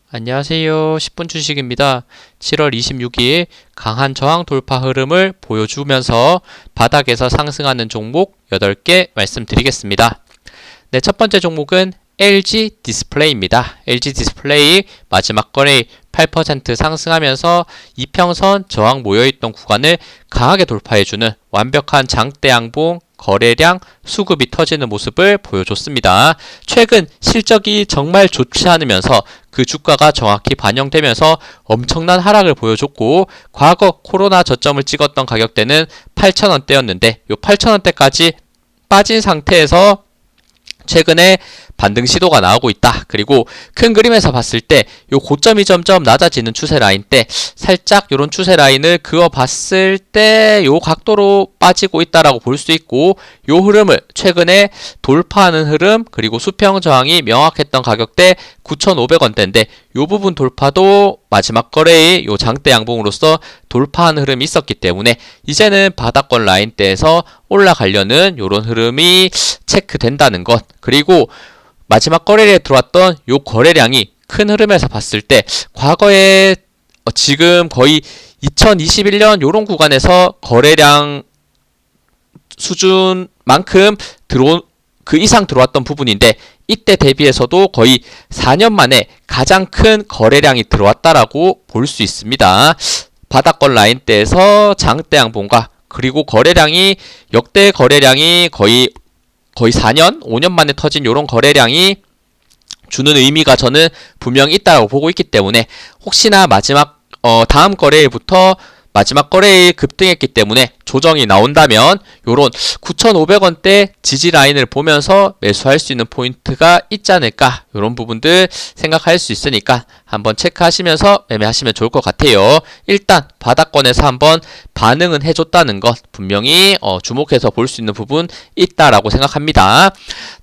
안녕하세요. 10분 주식입니다. 7월 26일 강한 저항 돌파 흐름을 보여주면서 바닥에서 상승하는 종목 8개 말씀드리겠습니다. 네, 첫 번째 종목은 LG 디스플레이입니다. LG 디스플레이 마지막 거래 8% 상승하면서 이평선 저항 모여있던 구간을 강하게 돌파해주는 완벽한 장대 양봉 거래량 수급이 터지는 모습을 보여줬습니다. 최근 실적이 정말 좋지 않으면서 그 주가가 정확히 반영되면서 엄청난 하락을 보여줬고, 과거 코로나 저점을 찍었던 가격대는 8,000원대였는데 이 8,000원대까지 빠진 상태에서 최근에 반등 시도가 나오고 있다. 그리고 큰 그림에서 봤을 때 요 고점이 점점 낮아지는 추세 라인 때 살짝 요런 추세 라인을 그어 봤을 때 요 각도로 빠지고 있다라고 볼 수 있고, 요 흐름을 최근에 돌파하는 흐름, 그리고 수평 저항이 명확했던 가격대 9,500원대인데 요 부분 돌파도 마지막 거래의 요 장대 양봉으로서 돌파하는 흐름이 있었기 때문에 이제는 바닥권 라인대에서 올라가려는 요런 흐름이 체크된다는 것. 그리고 마지막 거래에 들어왔던 요 거래량이 큰 흐름에서 봤을 때 과거에 지금 거의 2021년 요런 구간에서 거래량 수준만큼 그 이상 들어왔던 부분인데, 이때 대비해서도 거의 4년 만에 가장 큰 거래량이 들어왔다라고 볼 수 있습니다. 바닥권 라인대에서 장대 양봉과 그리고 거래량이 역대 거래량이 거의 4년, 5년 만에 터진 이런 거래량이 주는 의미가 저는 분명히 있다고 보고 있기 때문에, 혹시나 마지막 다음 거래일부터 마지막 거래일 급등했기 때문에 조정이 나온다면 요런 9,500원대 지지 라인을 보면서 매수할 수 있는 포인트가 있지 않을까, 요런 부분들 생각할 수 있으니까 한번 체크하시면서 매매하시면 좋을 것 같아요. 일단 바닥권에서 한번 반응은 해줬다는 것 분명히 주목해서 볼 수 있는 부분 있다라고 생각합니다.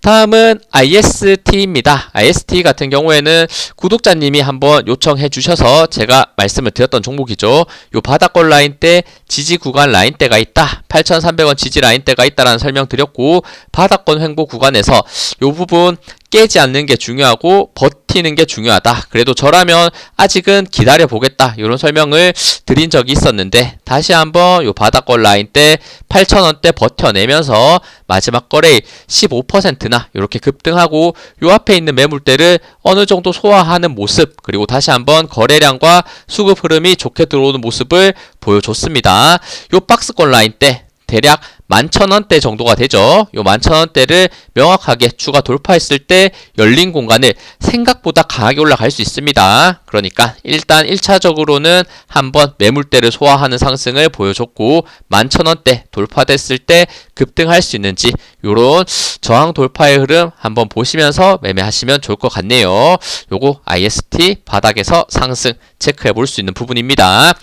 다음은 IST입니다. IST 같은 경우에는 구독자님이 한번 요청해 주셔서 제가 말씀을 드렸던 종목이죠. 요 바닥권 라인대 지지 구간 라인대가 있다, 8,300원 지지 라인대가 있다라는 설명 드렸고, 바닥권 횡보 구간에서 요 부분 깨지 않는 게 중요하고 버티는 게 중요하다. 그래도 저라면 아직은 기다려 보겠다, 이런 설명을 드린 적이 있었는데, 다시 한번 요 바닥권 라인 때 8,000원대 버텨내면서 마지막 거래일 15%나 이렇게 급등하고 요 앞에 있는 매물대를 어느 정도 소화하는 모습, 그리고 다시 한번 거래량과 수급 흐름이 좋게 들어오는 모습을 보여줬습니다. 요 박스권 라인 때 대략 11,000원대 정도가 되죠. 요 11,000원대를 명확하게 추가 돌파했을 때 열린 공간을 생각보다 강하게 올라갈 수 있습니다. 그러니까 일단 1차적으로는 한번 매물대를 소화하는 상승을 보여줬고, 11,000원대 돌파됐을 때 급등할 수 있는지 요런 저항 돌파의 흐름 한번 보시면서 매매하시면 좋을 것 같네요. 요거 IST 바닥에서 상승 체크해 볼 수 있는 부분입니다.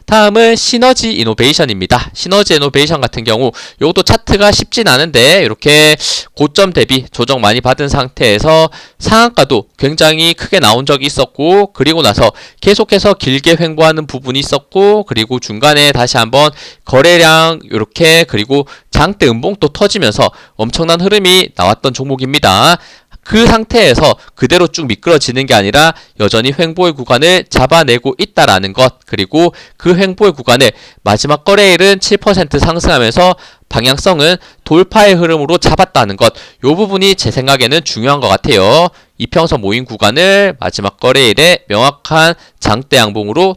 다음은 시너지 이노베이션입니다. 시너지 이노베이션 같은 경우 요것도 차트가 쉽진 않은데 이렇게 고점 대비 조정 많이 받은 상태에서 상한가도 굉장히 크게 나온 적이 있었고, 그리고 나서 계속해서 길게 횡보하는 부분이 있었고, 그리고 중간에 다시 한번 거래량 이렇게 그리고 장대 음봉도 터지면서 엄청난 흐름이 나왔던 종목입니다. 그 상태에서 그대로 쭉 미끄러지는 게 아니라 여전히 횡보의 구간을 잡아내고 있다라는 것, 그리고 그 횡보의 구간을 마지막 거래일은 7% 상승하면서 방향성은 돌파의 흐름으로 잡았다는 것, 요 부분이 제 생각에는 중요한 것 같아요. 이평선 모인 구간을 마지막 거래일에 명확한 장대 양봉으로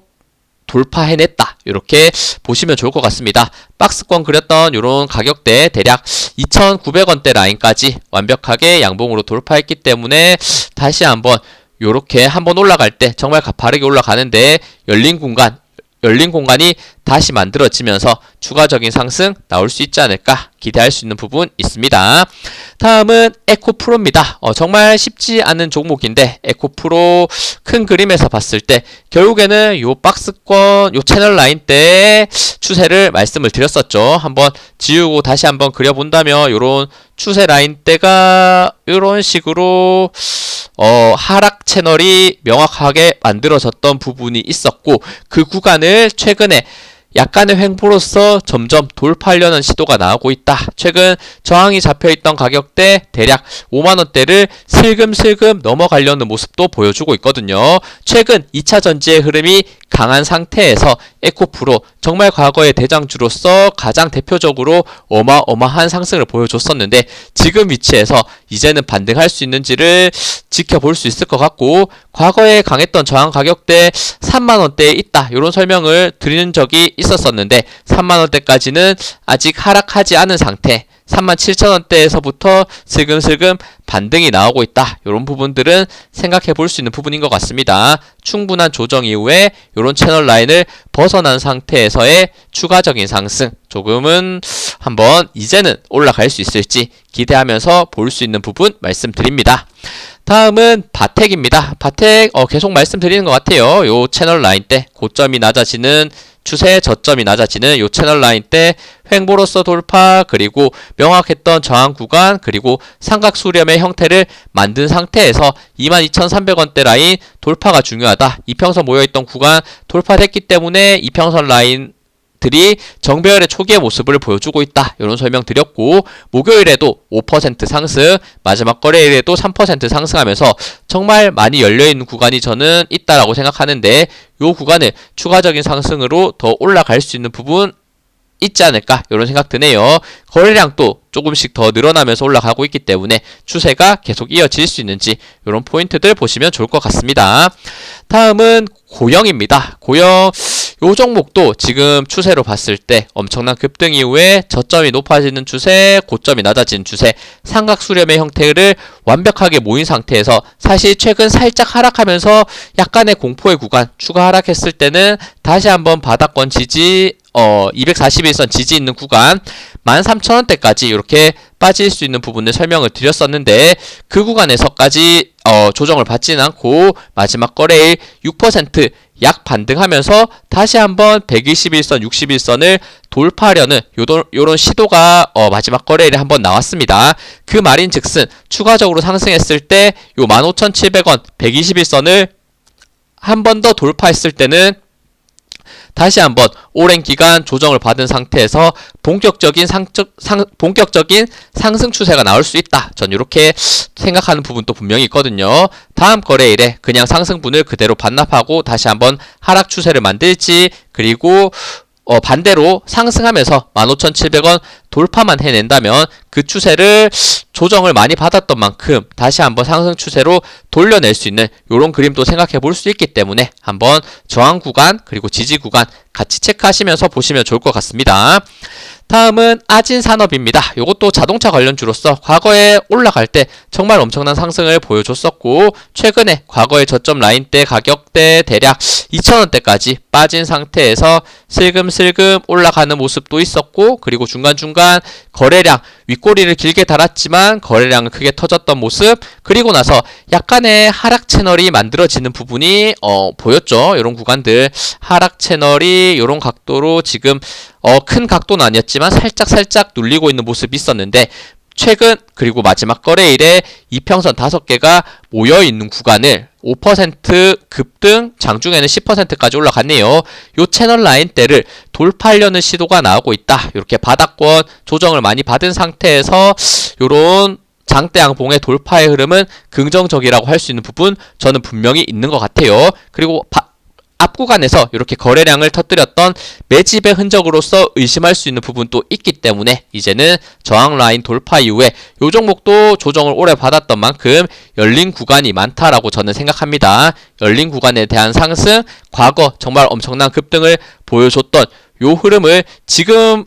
돌파해냈다, 이렇게 보시면 좋을 것 같습니다. 박스권 그렸던 이런 가격대 대략 2,900원대 라인까지 완벽하게 양봉으로 돌파했기 때문에 다시 한번 이렇게 한번 올라갈 때 정말 가파르게 올라가는데 열린 공간이 다시 만들어지면서 추가적인 상승 나올 수 있지 않을까 기대할 수 있는 부분 있습니다. 다음은 에코프로입니다. 정말 쉽지 않은 종목인데, 에코프로 큰 그림에서 봤을 때 결국에는 요 박스권 요 채널 라인 때 추세를 말씀을 드렸었죠. 한번 지우고 다시 한번 그려본다면 요런 추세 라인 때가 이런 식으로 하락 채널이 명확하게 만들어졌던 부분이 있었고, 그 구간을 최근에 약간의 횡보로서 점점 돌파하려는 시도가 나오고 있다. 최근 저항이 잡혀있던 가격대 대략 5만원대를 슬금슬금 넘어가려는 모습도 보여주고 있거든요. 최근 2차 전지의 흐름이 강한 상태에서 에코프로 정말 과거의 대장주로서 가장 대표적으로 어마어마한 상승을 보여줬었는데 지금 위치에서 이제는 반등할 수 있는지를 지켜볼 수 있을 것 같고, 과거에 강했던 저항 가격대 3만원대에 있다 이런 설명을 드리는 적이 있었었는데 3만원대까지는 아직 하락하지 않은 상태, 37,000원대에서부터 슬금슬금 반등이 나오고 있다. 이런 부분들은 생각해 볼 수 있는 부분인 것 같습니다. 충분한 조정 이후에 이런 채널 라인을 벗어난 상태에서의 추가적인 상승, 조금은 한번 이제는 올라갈 수 있을지 기대하면서 볼 수 있는 부분 말씀드립니다. 다음은 바텍입니다. 바텍 계속 말씀드리는 것 같아요. 요 채널 라인 때 고점이 낮아지는 추세, 저점이 낮아지는 요 채널 라인 때 횡보로서 돌파, 그리고 명확했던 저항 구간, 그리고 삼각 수렴의 형태를 만든 상태에서 22,300원대 라인 돌파가 중요하다. 이평선 모여있던 구간 돌파됐기 때문에 이평선 라인 들이 정배열의 초기의 모습을 보여주고 있다. 이런 설명 드렸고, 목요일에도 5% 상승, 마지막 거래일에도 3% 상승하면서 정말 많이 열려있는 구간이 저는 있다라고 생각하는데, 이 구간을 추가적인 상승으로 더 올라갈 수 있는 부분 있지 않을까 이런 생각 드네요. 거래량도 조금씩 더 늘어나면서 올라가고 있기 때문에 추세가 계속 이어질 수 있는지 이런 포인트들 보시면 좋을 것 같습니다. 다음은 고영입니다. 고영 요 종목도 지금 추세로 봤을 때 엄청난 급등 이후에 저점이 높아지는 추세, 고점이 낮아지는 추세, 삼각 수렴의 형태를 완벽하게 모인 상태에서 사실 최근 살짝 하락하면서 약간의 공포의 구간 추가 하락했을 때는 다시 한번 바닥권 지지 241선 지지 있는 구간 13,000원대까지 이렇게 빠질 수 있는 부분을 설명을 드렸었는데, 그 구간에서까지 조정을 받지는 않고 마지막 거래일 6% 약 반등하면서 다시 한번 121선, 61선을 돌파하려는 요런 시도가 마지막 거래일에 한번 나왔습니다. 그 말인즉슨 추가적으로 상승했을 때 요 15,700원 121선을 한 번 더 돌파했을 때는 다시 한번 오랜 기간 조정을 받은 상태에서 본격적인 상승 추세가 나올 수 있다. 전 이렇게 생각하는 부분도 분명히 있거든요. 다음 거래일에 그냥 상승분을 그대로 반납하고 다시 한번 하락 추세를 만들지, 그리고 반대로 상승하면서 15,700원 돌파만 해낸다면 그 추세를 조정을 많이 받았던 만큼 다시 한번 상승 추세로 돌려낼 수 있는 이런 그림도 생각해 볼 수 있기 때문에 한번 저항 구간 그리고 지지 구간 같이 체크하시면서 보시면 좋을 것 같습니다. 다음은 아진산업입니다. 이것도 자동차 관련주로서 과거에 올라갈 때 정말 엄청난 상승을 보여줬었고, 최근에 과거의 저점 라인대 가격대 대략 2,000원대까지 빠진 상태에서 슬금슬금 올라가는 모습도 있었고, 그리고 중간중간 거래량 윗꼬리를 길게 달았지만 거래량은 크게 터졌던 모습, 그리고 나서 약간의 하락 채널이 만들어지는 부분이 보였죠. 이런 구간들 하락 채널이 이런 각도로 지금 큰 각도는 아니었지만 살짝 눌리고 있는 모습이 있었는데, 최근 그리고 마지막 거래일에 이평선 5개가 모여있는 구간을 5% 급등, 장중에는 10%까지 올라갔네요. 요 채널 라인대를 돌파하려는 시도가 나오고 있다. 이렇게 바닥권 조정을 많이 받은 상태에서 요런 장대 양봉의 돌파의 흐름은 긍정적이라고 할 수 있는 부분 저는 분명히 있는 것 같아요. 그리고 앞 구간에서 이렇게 거래량을 터뜨렸던 매집의 흔적으로서 의심할 수 있는 부분도 있기 때문에 이제는 저항 라인 돌파 이후에 이 종목도 조정을 오래 받았던 만큼 열린 구간이 많다라고 저는 생각합니다. 열린 구간에 대한 상승, 과거 정말 엄청난 급등을 보여줬던 이 흐름을 지금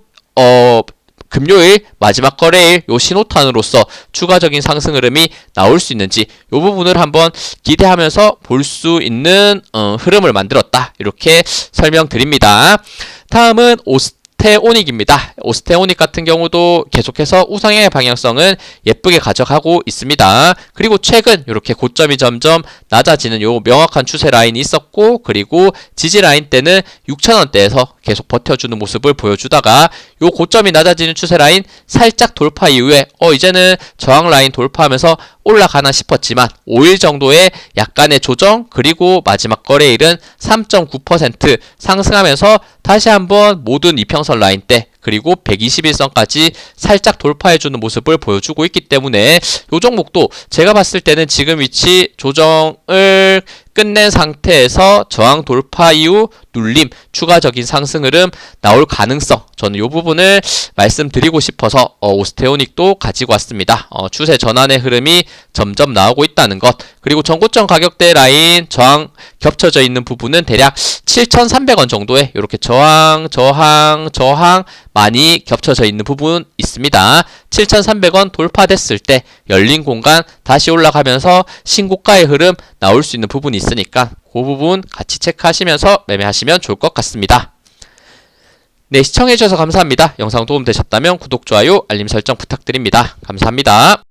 금요일 마지막 거래일 요 신호탄으로서 추가적인 상승 흐름이 나올 수 있는지 이 부분을 한번 기대하면서 볼 수 있는 흐름을 만들었다. 이렇게 설명드립니다. 다음은 오스테오닉입니다. 오스테오닉 같은 경우도 계속해서 우상향의 방향성은 예쁘게 가져가고 있습니다. 그리고 최근 이렇게 고점이 점점 낮아지는 요 명확한 추세 라인이 있었고, 그리고 지지 라인 때는 6,000원대에서 계속 버텨주는 모습을 보여주다가 요 고점이 낮아지는 추세 라인 살짝 돌파 이후에 이제는 저항 라인 돌파하면서 올라가나 싶었지만 5일 정도의 약간의 조정, 그리고 마지막 거래일은 3.9% 상승하면서 다시 한번 모든 이평선 라인대 그리고 121선까지 살짝 돌파해주는 모습을 보여주고 있기 때문에 이 종목도 제가 봤을 때는 지금 위치 조정을 끝낸 상태에서 저항 돌파 이후 눌림, 추가적인 상승 흐름 나올 가능성, 저는 이 부분을 말씀드리고 싶어서 오스테오닉도 가지고 왔습니다. 추세 전환의 흐름이 점점 나오고 있다는 것, 그리고 전고점 가격대 라인 저항 겹쳐져 있는 부분은 대략 7,300원 정도에 이렇게 저항 많이 겹쳐져 있는 부분 있습니다. 7,300원 돌파됐을 때 열린 공간 다시 올라가면서 신고가의 흐름 나올 수 있는 부분이 있으니까 그 부분 같이 체크하시면서 매매하시면 좋을 것 같습니다. 네, 시청해주셔서 감사합니다. 영상 도움되셨다면 구독, 좋아요, 알림 설정 부탁드립니다. 감사합니다.